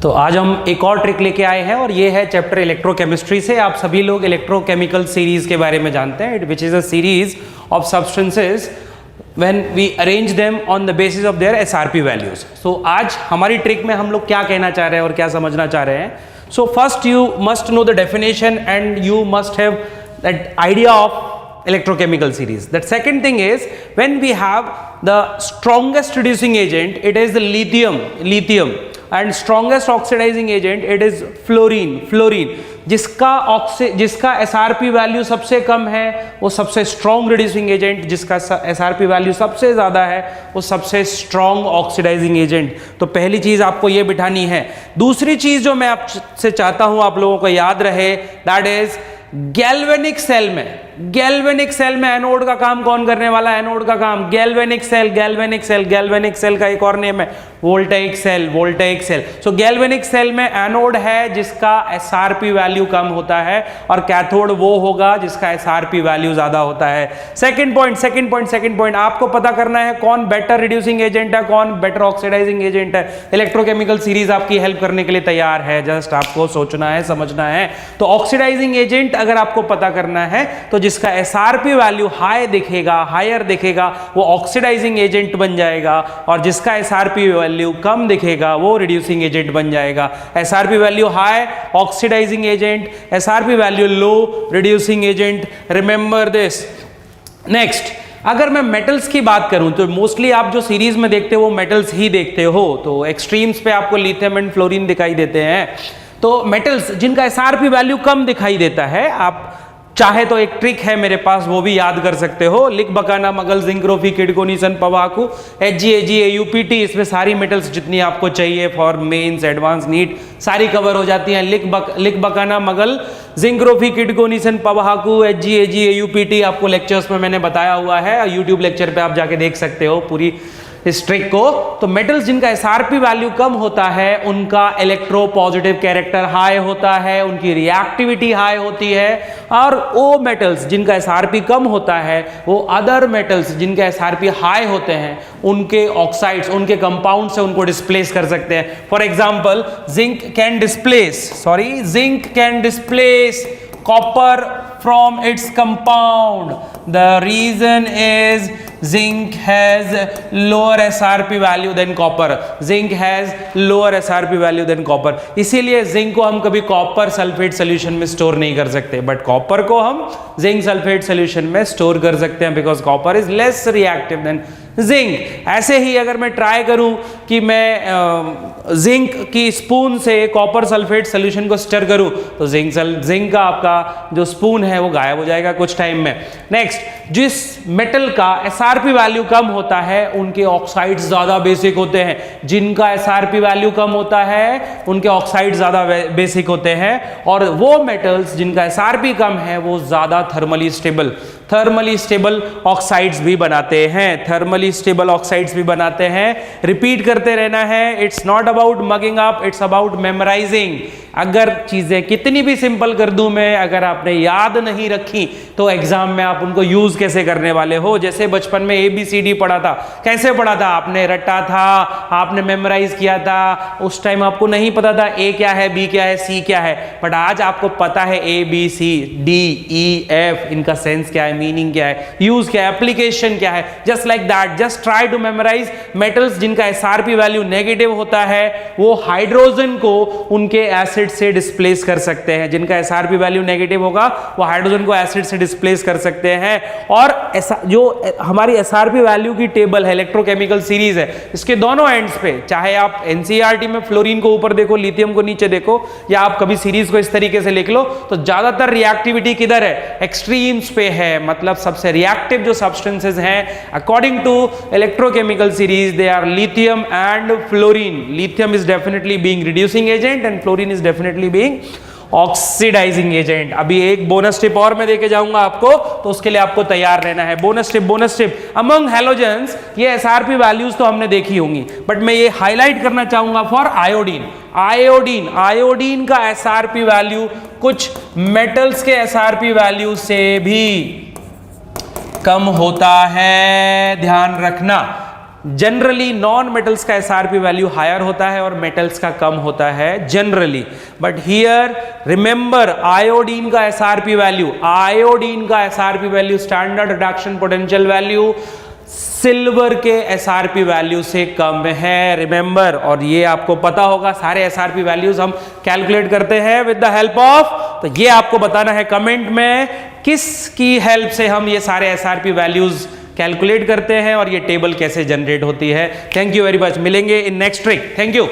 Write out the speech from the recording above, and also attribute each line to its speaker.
Speaker 1: तो आज हम एक और ट्रिक लेके आए हैं और ये है चैप्टर इलेक्ट्रोकेमिस्ट्री से। आप सभी लोग इलेक्ट्रोकेमिकल सीरीज के बारे में जानते हैं, which is a series of substances when we arrange them on the basis of their SRP values. So आज हमारी ट्रिक में हम लोग क्या कहना चाह रहे हैं और क्या समझना चाह रहे हैं। So first you must know the definition and you must have that idea of electrochemical series. That second thing is when we have the strongest reducing agent, it is the lithium and strongest oxidizing agent it is fluorine जिसका SRP value सबसे कम है वो सबसे strong reducing agent, जिसका SRP value सबसे ज़्यादा है वो सबसे स्ट्रॉन्ग ऑक्सीडाइजिंग एजेंट। तो पहली चीज़ आपको ये बिठानी है। दूसरी चीज़ जो मैं आपसे चाहता हूँ आप लोगों को याद रहे, दैट इज गैल्वेनिक सेल में एनोड का काम कौन करने वाला है? एनोड का काम गैल्वेनिक सेल का एक और नेम है वोल्टेइक सेल। सो गैल्वेनिक सेल में एनोड है जिसका SRP वैल्यू कम होता है और कैथोड वो होगा जिसका SRP वैल्यू ज्यादा होता है। सेकंड पॉइंट आपको पता करना है कौन बेटर रिड्यूसिंग एजेंट है, कौन बेटर ऑक्सीडाइजिंग एजेंट है। इलेक्ट्रोकेमिकल सीरीज आपकी हेल्प करने के लिए तैयार है, जस्ट आपको सोचना है, समझना है। तो ऑक्सीडाइजिंग एजेंट अगर आपको पता करना है तो जिसका SRP वैल्यू हायर दिखेगा वो ऑक्सीडाइजिंग एजेंट बन जाएगा और जिसका SRP वैल्यू कम दिखेगा वो रिड्यूसिंग एजेंट बन जाएगा। SRP value high oxidising agent, SRP value low reducing agent. Remember this. Next, अगर मैं मेटल्स की बात करूं तो मोस्टली आप जो सीरीज में देखते हो वो मेटल्स ही देखते हो। तो एक्सट्रीम्स पे आपको लिथियम एंड फ्लोरीन दिखाई देते हैं। तो मेटल्स जिनका SRP वैल्यू कम दिखाई देता है, आप चाहे तो एक ट्रिक है मेरे पास वो भी याद कर सकते हो। लिक बकाना मगल zinc Raufi किडकोनीसन पवाकू HG AG AUPT, इसमें सारी मेटल्स जितनी आपको चाहिए फॉर मेंस एडवांस नीट सारी कवर हो जाती हैं। लिक बकाना मगल zinc Raufi किडकोनीसन पवाकू HG AG AUPT आपको लेक्चर्स में मैंने बताया हुआ है, यूट्यूब लेक्चर पे आप जाके देख सकते हो पूरी इस ट्रिक को। तो मेटल्स जिनका SRP वैल्यू कम होता है उनका इलेक्ट्रोपॉजिटिव कैरेक्टर हाई होता है, उनकी रिएक्टिविटी हाई होती है। और वो मेटल्स जिनका SRP कम होता है वो अदर मेटल्स जिनका SRP हाई होते हैं उनके ऑक्साइड्स, उनके कंपाउंड से उनको डिस्प्लेस कर सकते हैं। For example zinc can displace copper from its compound. The reason is zinc has lower SRP value than copper. इसीलिए जिंक को हम कभी कॉपर सल्फेट सोल्यूशन में स्टोर नहीं कर सकते, बट कॉपर को हम जिंक सल्फेट सोल्यूशन में स्टोर कर सकते हैं because copper is less reactive than zinc. ऐसे ही अगर मैं ट्राई करूं कि मैं जिंक की स्पून से कॉपर सल्फेट सोल्यूशन को स्टर करूं तो जिंक का आपका जो स्पून है वो गायब हो जाएगा कुछ टाइम में। नेक्स्ट, जिस मेटल का SRP वैल्यू कम होता है उनके ऑक्साइड्स ज्यादा बेसिक होते हैं। जिनका SRP वैल्यू कम होता है उनके ऑक्साइड्स ज्यादा बेसिक होते हैं। और वो मेटल्स जिनका SRP कम है वो ज्यादा थर्मली स्टेबल ऑक्साइड्स भी बनाते हैं। रिपीट करते रहना है। It's not about mugging up, it's about memorising. अगर चीजें कितनी भी सिंपल कर दूं मैं, अगर आपने याद नहीं रखी तो एग्जाम में आप उनको यूज कैसे करने वाले हो। जैसे बचपन में ABCD पढ़ा था, कैसे पढ़ा था? आपने रटा था, आपने मेमोराइज किया था। उस टाइम आपको नहीं पता था A क्या है, B क्या है, C क्या है, बट आज आपको पता है ABCDEF, इनका सेंस क्या है, मीनिंग क्या है, यूज क्या है, एप्लीकेशन क्या है। Just like that, just try to memorise. Metals जिनका SRP वैल्यू नेगेटिव होता है वो हाइड्रोजन को उनके एसिड से डिस्प्लेस कर सकते हैं। जिनका SRP वैल्यू नेगेटिव होगा वो हाइड्रोजन को एसिड से डिस्प्लेस कर सकते हैं। और जो हमारी SRP वैल्यू की टेबल है, इलेक्ट्रोकेमिकल सीरीज है, इसके दोनों एंड्स पे, चाहे आप NCERT में फ्लोरीन को ऊपर देखो, लिथियम को नीचे देखो, या आप कभी सीरीज को इस तरीके से लिख लो, तो ज्यादातर रिएक्टिविटी किधर है? एक्सट्रीम्स पे है। मतलब सबसे रिएक्टिव जो सब्सटेंसेस हैं according to electrochemical series they are lithium and fluorine. Lithium is definitely being reducing agent and fluorine is definitely being oxidising agent. अभी एक बोनस टिप और मैं देके जाऊंगा आपको, तो उसके लिए आपको तैयार रहना है। बोनस टिप अमंग हैलोजेंस, ये SRP वैल्यूज तो हमने देखी होंगी, बट मैं ये हाईलाइट करना चाहूंगा फॉर आयोडीन का SRP वैल्यू कुछ मेटल्स के SRP वैल्यू से भी कम होता है। ध्यान रखना, जनरली नॉन मेटल्स का एसआरपी वैल्यू हायर होता है और मेटल्स का कम होता है generally, but here remember iodine का एसआरपी वैल्यू, आयोडीन का SRP value, standard reduction potential value silver के एसआरपी वैल्यू से कम है, रिमेंबर। और ये आपको पता होगा, सारे एसआरपी वैल्यूज हम कैलकुलेट करते हैं विद द हेल्प ऑफ, तो ये आपको बताना है कमेंट में किस की हेल्प से हम ये सारे एसआरपी वैल्यूज कैलकुलेट करते हैं और ये टेबल कैसे जनरेट होती है। थैंक यू वेरी मच, मिलेंगे in next trick. Thank you.